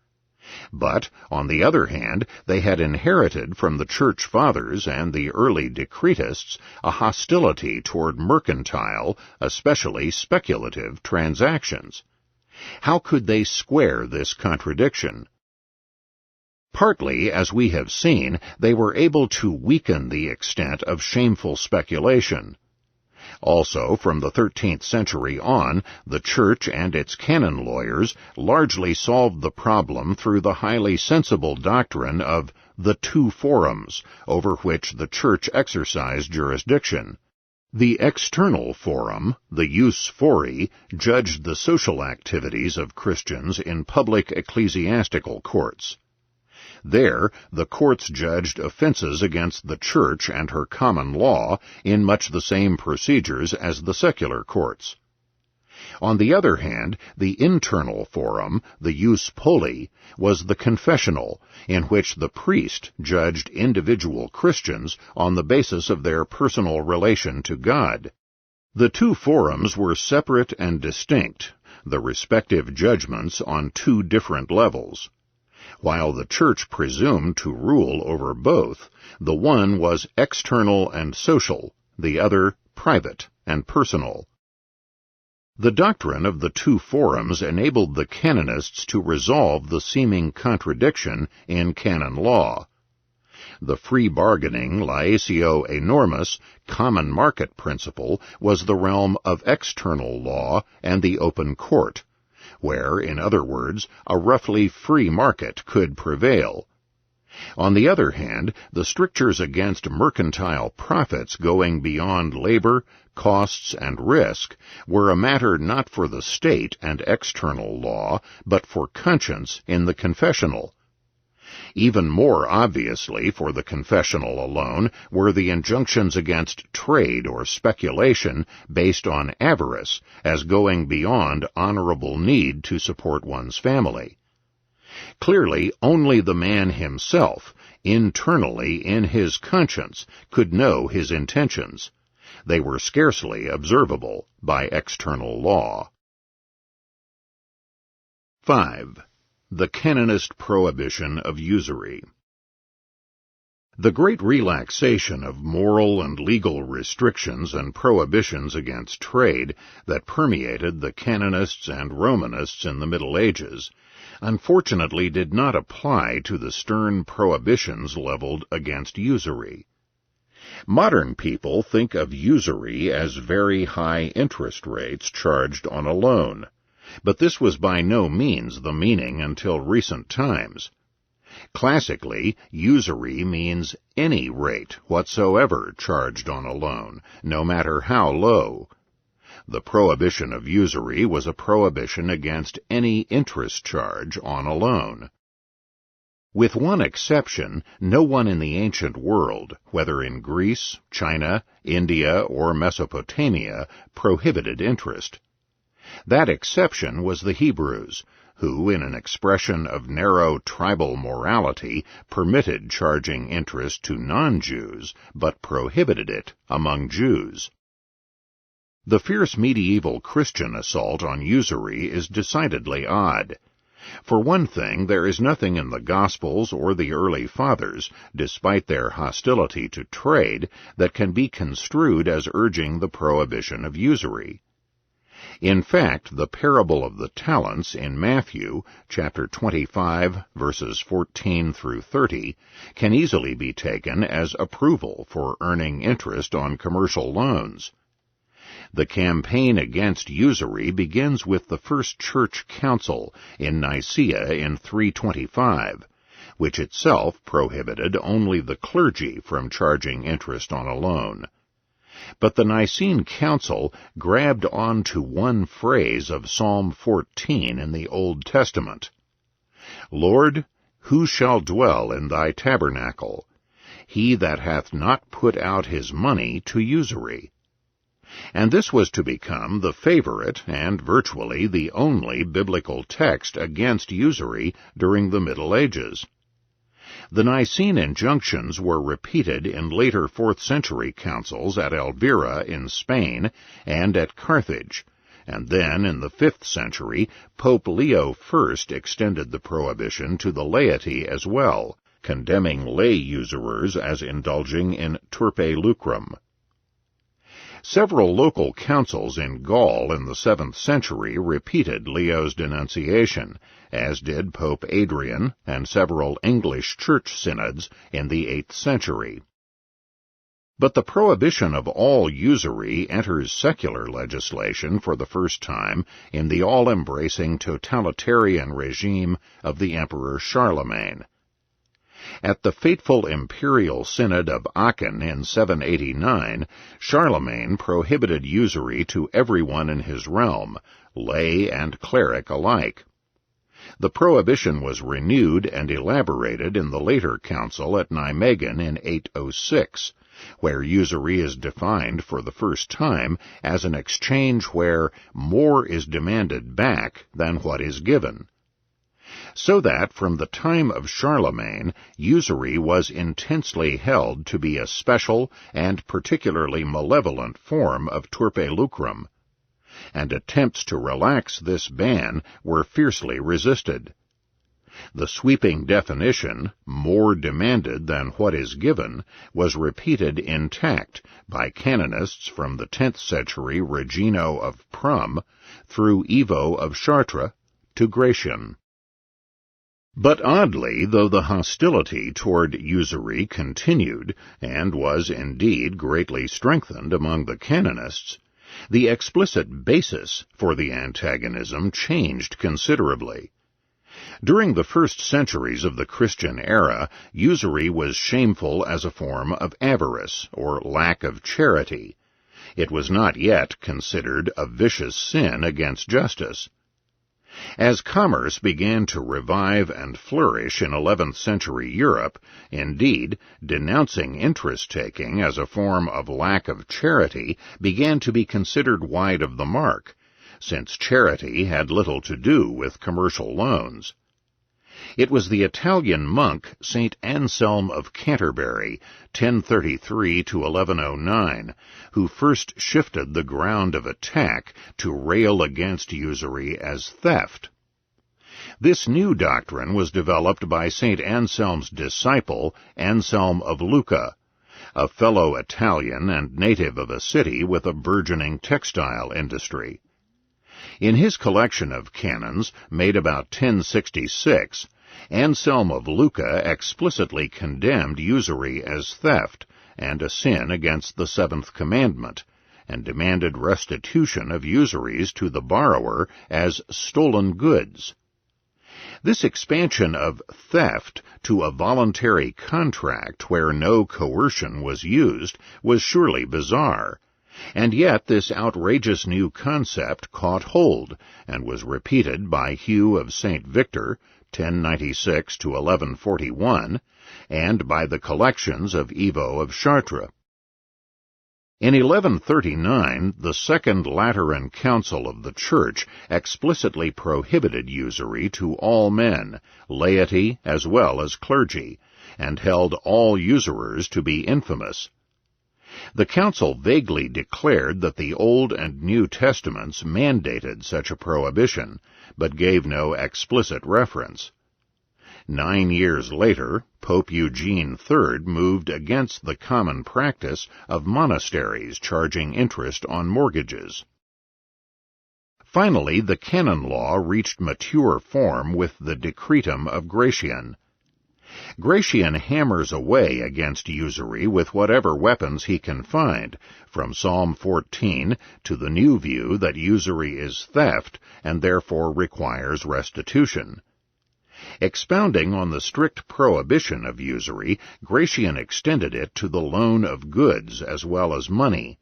S1: But, on the other hand, they had inherited from the Church Fathers and the early Decretists a hostility toward mercantile, especially speculative, transactions. How could they square this contradiction? Partly, as we have seen, they were able to weaken the extent of shameful speculation. Also, from the 13th century on, the Church and its canon lawyers largely solved the problem through the highly sensible doctrine of the two forums, over which the Church exercised jurisdiction. The external forum, the jus fori, judged the social activities of Christians in public ecclesiastical courts. There, the courts judged offenses against the Church and her common law in much the same procedures as the secular courts. On the other hand, the internal forum, the jus poli, was the confessional, in which the priest judged individual Christians on the basis of their personal relation to God. The two forums were separate and distinct, the respective judgments on two different levels. While the Church presumed to rule over both, the one was external and social, the other private and personal. The doctrine of the two forums enabled the canonists to resolve the seeming contradiction in canon law. The free bargaining laetio enormis, common market principle was the realm of external law and the open court, where, in other words, a roughly free market could prevail. On the other hand, the strictures against mercantile profits going beyond labor, costs, and risk were a matter not for the state and external law, but for conscience in the confessional. Even more obviously for the confessional alone were the injunctions against trade or speculation based on avarice as going beyond honorable need to support one's family. Clearly, only the man himself, internally in his conscience, could know his intentions. They were scarcely observable by external law. 5. The canonist prohibition of usury. The great relaxation of moral and legal restrictions and prohibitions against trade that permeated the canonists and Romanists in the Middle Ages unfortunately did not apply to the stern prohibitions leveled against usury. Modern people think of usury as very high interest rates charged on a loan, but this was by no means the meaning until recent times. Classically, usury means any rate whatsoever charged on a loan, no matter how low. The prohibition of usury was a prohibition against any interest charge on a loan. With one exception, no one in the ancient world, whether in Greece, China, India, or Mesopotamia, prohibited interest. That exception was the Hebrews, who, in an expression of narrow tribal morality, permitted charging interest to non-Jews, but prohibited it among Jews. The fierce medieval Christian assault on usury is decidedly odd. For one thing, there is nothing in the Gospels or the early Fathers, despite their hostility to trade, that can be construed as urging the prohibition of usury. In fact, the parable of the talents in Matthew, chapter 25, verses 14 through 30, can easily be taken as approval for earning interest on commercial loans. The campaign against usury begins with the First Church Council in Nicaea in 325, which itself prohibited only the clergy from charging interest on a loan. But the Nicene Council grabbed on to one phrase of Psalm 14 in the Old Testament. Lord, who shall dwell in thy tabernacle? He that hath not put out his money to usury. And this was to become the favorite and virtually the only biblical text against usury during the Middle Ages. The Nicene injunctions were repeated in later 4th century councils at Elvira in Spain and at Carthage, and then in the 5th century Pope Leo I extended the prohibition to the laity as well, condemning lay usurers as indulging in turpe lucrum. Several local councils in Gaul in the 7th century repeated Leo's denunciation, as did Pope Adrian and several English church synods in the 8th century. But the prohibition of all usury enters secular legislation for the first time in the all-embracing totalitarian regime of the Emperor Charlemagne. At the fateful imperial synod of Aachen in 789, Charlemagne prohibited usury to everyone in his realm, lay and cleric alike. The prohibition was renewed and elaborated in the later council at Nijmegen in 806, where usury is defined for the first time as an exchange where more is demanded back than what is given. So that from the time of Charlemagne, usury was intensely held to be a special and particularly malevolent form of turpe lucrum, and attempts to relax this ban were fiercely resisted. The sweeping definition, more demanded than what is given, was repeated intact by canonists from the 10th century Regino of Prum through Ivo of Chartres to Gratian. But oddly, though the hostility toward usury continued, and was indeed greatly strengthened among the canonists, the explicit basis for the antagonism changed considerably. During the first centuries of the Christian era, usury was shameful as a form of avarice or lack of charity. It was not yet considered a vicious sin against justice. As commerce began to revive and flourish in 11th century Europe, indeed, denouncing interest-taking as a form of lack of charity began to be considered wide of the mark, since charity had little to do with commercial loans. It was the Italian monk St. Anselm of Canterbury, 1033 to 1109, who first shifted the ground of attack to rail against usury as theft. This new doctrine was developed by St. Anselm's disciple, Anselm of Lucca, a fellow Italian and native of a city with a burgeoning textile industry. In his collection of canons, made about 1066, Anselm of Lucca explicitly condemned usury as theft and a sin against the 7th commandment, and demanded restitution of usuries to the borrower as stolen goods. This expansion of theft to a voluntary contract where no coercion was used was surely bizarre, and yet this outrageous new concept caught hold and was repeated by Hugh of St. Victor, 1096 to 1141, and by the collections of Ivo of Chartres. In 1139, the Second Lateran Council of the Church explicitly prohibited usury to all men, laity as well as clergy, and held all usurers to be infamous. The council vaguely declared that the Old and New Testaments mandated such a prohibition, but gave no explicit reference. 9 years later, Pope Eugene III moved against the common practice of monasteries charging interest on mortgages. Finally, the canon law reached mature form with the Decretum of Gratian. Gratian hammers away against usury with whatever weapons he can find, from Psalm 14 to the new view that usury is theft and therefore requires restitution. Expounding on the strict prohibition of usury, Gratian extended it to the loan of goods as well as money,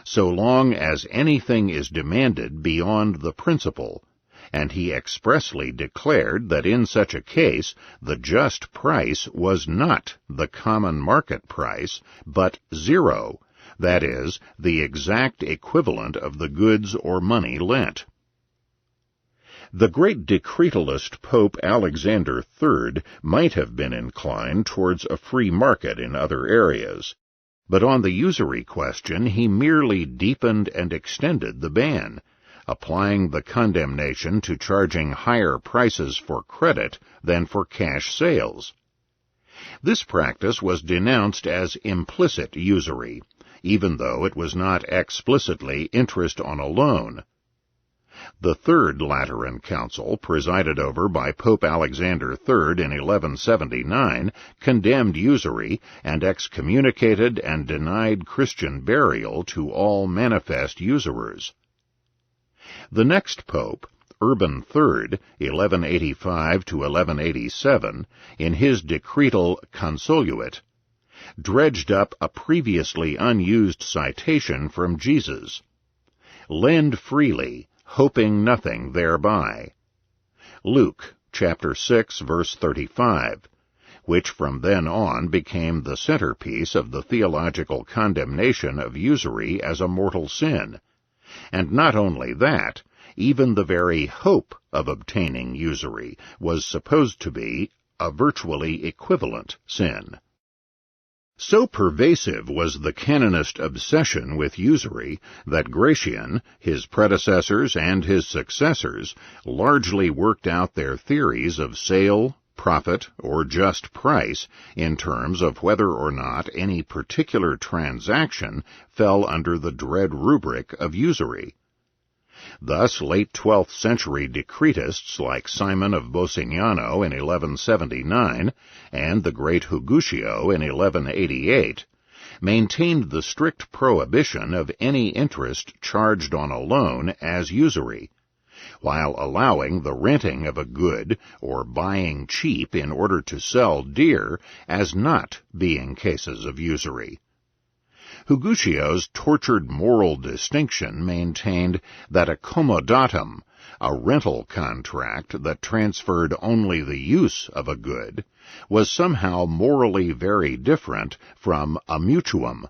S1: so long as anything is demanded beyond the principal, and he expressly declared that in such a case the just price was not the common market price, but zero, that is, the exact equivalent of the goods or money lent. The great decretalist Pope Alexander III might have been inclined towards a free market in other areas, but on the usury question he merely deepened and extended the ban, applying the condemnation to charging higher prices for credit than for cash sales. This practice was denounced as implicit usury, even though it was not explicitly interest on a loan. The Third Lateran Council, presided over by Pope Alexander III in 1179, condemned usury and excommunicated and denied Christian burial to all manifest usurers. The next pope, Urban III, 1185 to 1187, in his decretal Consoluit, dredged up a previously unused citation from Jesus: "Lend freely, hoping nothing thereby." Luke, chapter 6, verse 35, which from then on became the centerpiece of the theological condemnation of usury as a mortal sin. And not only that, even the very hope of obtaining usury was supposed to be a virtually equivalent sin. So pervasive was the canonist obsession with usury that Gratian, his predecessors, and his successors largely worked out their theories of sale, profit, or just price in terms of whether or not any particular transaction fell under the dread rubric of usury. Thus, late 12th century decretists like Simon of Bosignano in 1179 and the great Hugutio in 1188 maintained the strict prohibition of any interest charged on a loan as usury, while allowing the renting of a good or buying cheap in order to sell dear as not being cases of usury. Hugutio's tortured moral distinction maintained that a comodatum, a rental contract that transferred only the use of a good, was somehow morally very different from a mutuum,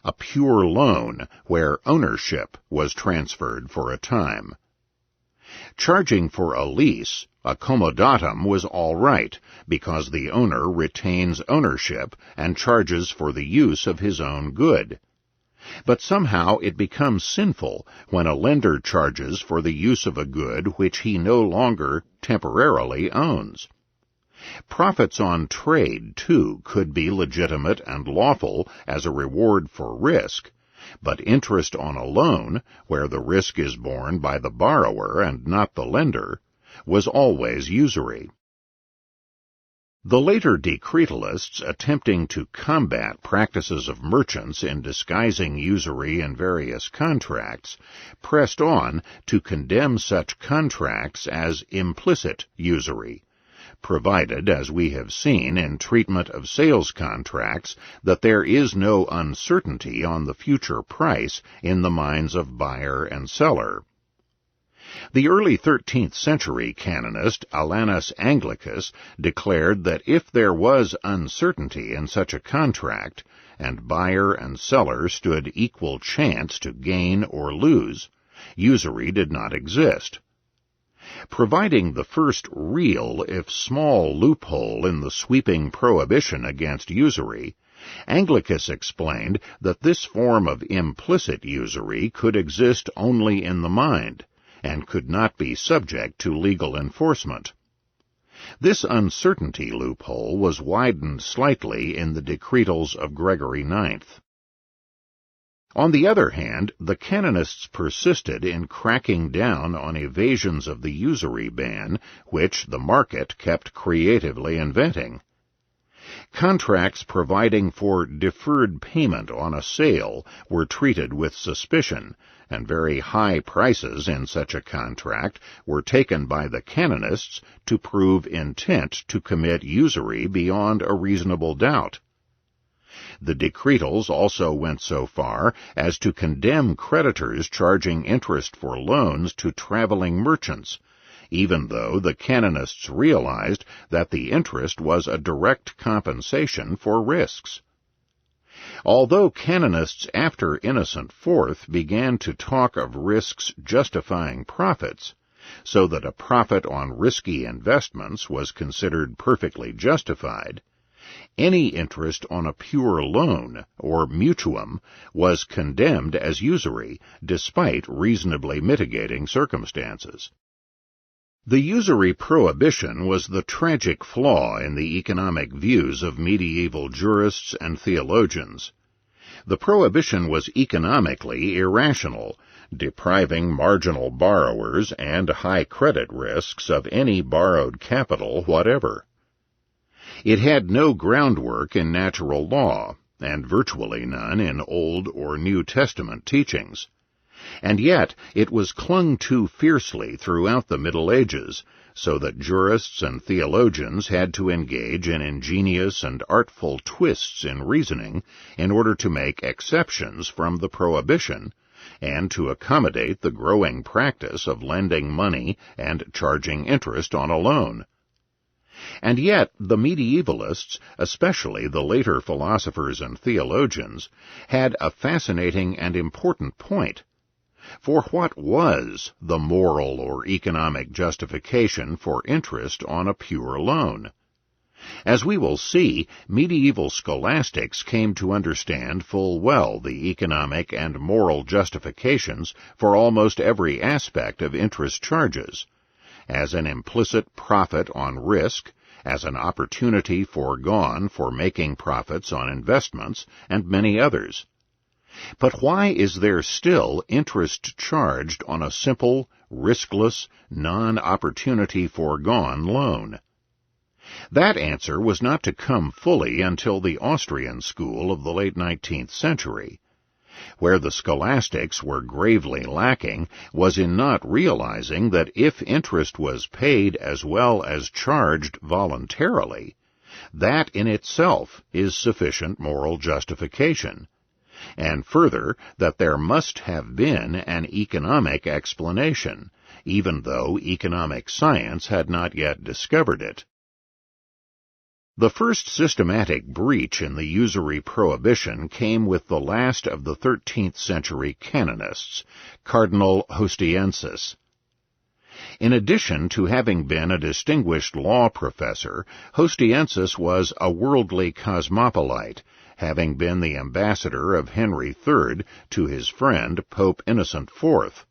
S1: a pure loan where ownership was transferred for a time. Charging for a lease, a comodatum, was all right, because the owner retains ownership and charges for the use of his own good. But somehow it becomes sinful when a lender charges for the use of a good which he no longer temporarily owns. Profits on trade, too, could be legitimate and lawful as a reward for risk, but interest on a loan, where the risk is borne by the borrower and not the lender, was always usury. The later decretalists, attempting to combat practices of merchants in disguising usury in various contracts, pressed on to condemn such contracts as implicit usury, provided, as we have seen in treatment of sales contracts, that there is no uncertainty on the future price in the minds of buyer and seller. The early 13th century canonist Alanus Anglicus declared that if there was uncertainty in such a contract, and buyer and seller stood equal chance to gain or lose, usury did not exist. Providing the first real, if small, loophole in the sweeping prohibition against usury, Anglicus explained that this form of implicit usury could exist only in the mind, and could not be subject to legal enforcement. This uncertainty loophole was widened slightly in the decretals of Gregory IX. On the other hand, the canonists persisted in cracking down on evasions of the usury ban, which the market kept creatively inventing. Contracts providing for deferred payment on a sale were treated with suspicion, and very high prices in such a contract were taken by the canonists to prove intent to commit usury beyond a reasonable doubt. The decretals also went so far as to condemn creditors charging interest for loans to traveling merchants, even though the canonists realized that the interest was a direct compensation for risks. Although canonists after Innocent IV began to talk of risks justifying profits, so that a profit on risky investments was considered perfectly justified, any interest on a pure loan, or mutuum, was condemned as usury, despite reasonably mitigating circumstances. The usury prohibition was the tragic flaw in the economic views of medieval jurists and theologians. The prohibition was economically irrational, depriving marginal borrowers and high credit risks of any borrowed capital whatever. It had no groundwork in natural law, and virtually none in Old or New Testament teachings. And yet it was clung to fiercely throughout the Middle Ages, so that jurists and theologians had to engage in ingenious and artful twists in reasoning in order to make exceptions from the prohibition, and to accommodate the growing practice of lending money and charging interest on a loan. And yet the medievalists, especially the later philosophers and theologians, had a fascinating and important point. For what was the moral or economic justification for interest on a pure loan? As we will see, medieval scholastics came to understand full well the economic and moral justifications for almost every aspect of interest charges, as an implicit profit on risk, as an opportunity foregone for making profits on investments, and many others. But why is there still interest charged on a simple, riskless, non-opportunity foregone loan? That answer was not to come fully until the Austrian school of the late 19th century. Where the scholastics were gravely lacking was in not realizing that if interest was paid as well as charged voluntarily, that in itself is sufficient moral justification, and further that there must have been an economic explanation, even though economic science had not yet discovered it. The first systematic breach in the usury prohibition came with the last of the 13th century canonists, Cardinal Hostioensis. In addition to having been a distinguished law professor, Hostioensis was a worldly cosmopolite, having been the ambassador of Henry III to his friend Pope Innocent IV.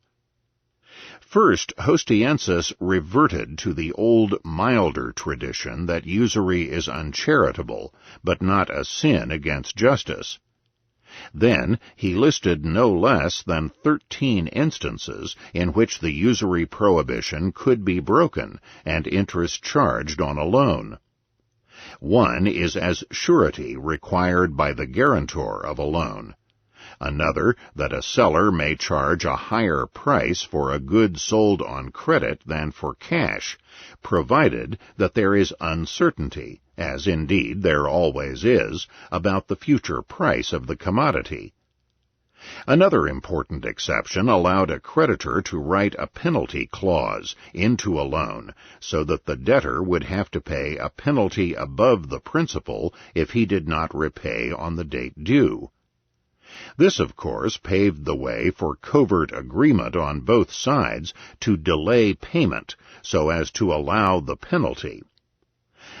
S1: First, Hostioensis reverted to the old, milder tradition that usury is uncharitable, but not a sin against justice. Then he listed no less than 13 instances in which the usury prohibition could be broken and interest charged on a loan. One is as surety required by the guarantor of a loan. Another, that a seller may charge a higher price for a good sold on credit than for cash, provided that there is uncertainty, as indeed there always is, about the future price of the commodity. Another important exception allowed a creditor to write a penalty clause into a loan, so that the debtor would have to pay a penalty above the principal if he did not repay on the date due. This, of course, paved the way for covert agreement on both sides to delay payment so as to allow the penalty.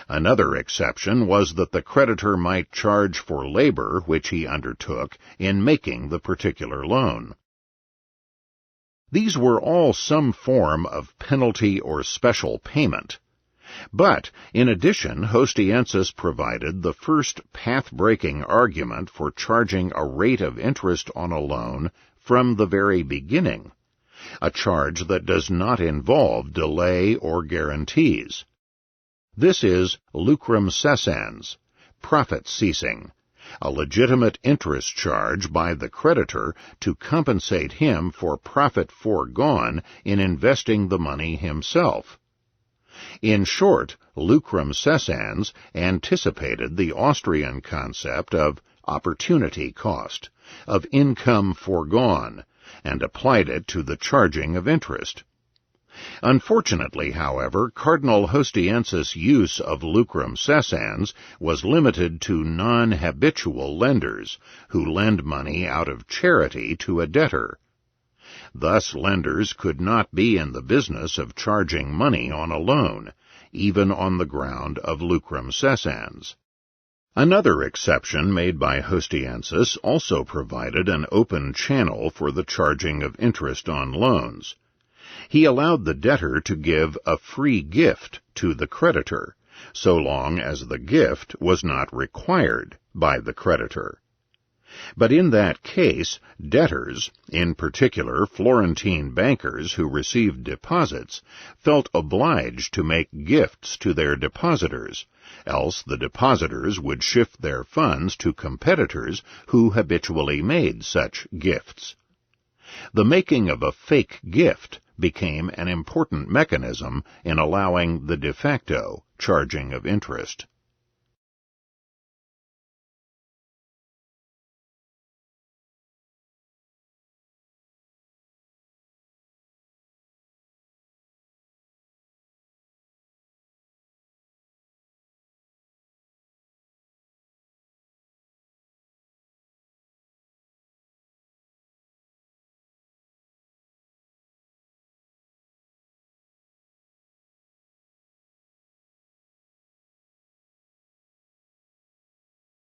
S1: Another exception was that the creditor might charge for labor which he undertook in making the particular loan. These were all some form of penalty or special payment. But, in addition, Hostioensis provided the first path-breaking argument for charging a rate of interest on a loan from the very beginning, a charge that does not involve delay or guarantees. This is lucrum cessans, profit ceasing, a legitimate interest charge by the creditor to compensate him for profit foregone in investing the money himself. In short, lucrum cessans anticipated the Austrian concept of opportunity cost, of income foregone, and applied it to the charging of interest. Unfortunately, however, Cardinal Hostioensis' use of lucrum cessans was limited to non-habitual lenders, who lend money out of charity to a debtor. Thus lenders could not be in the business of charging money on a loan, even on the ground of lucrum cessans. Another exception made by Hostioensis also provided an open channel for the charging of interest on loans. He allowed the debtor to give a free gift to the creditor, so long as the gift was not required by the creditor. But in that case, debtors, in particular Florentine bankers who received deposits, felt obliged to make gifts to their depositors, else the depositors would shift their funds to competitors who habitually made such gifts. The making of a fake gift became an important mechanism in allowing the de facto charging of interest.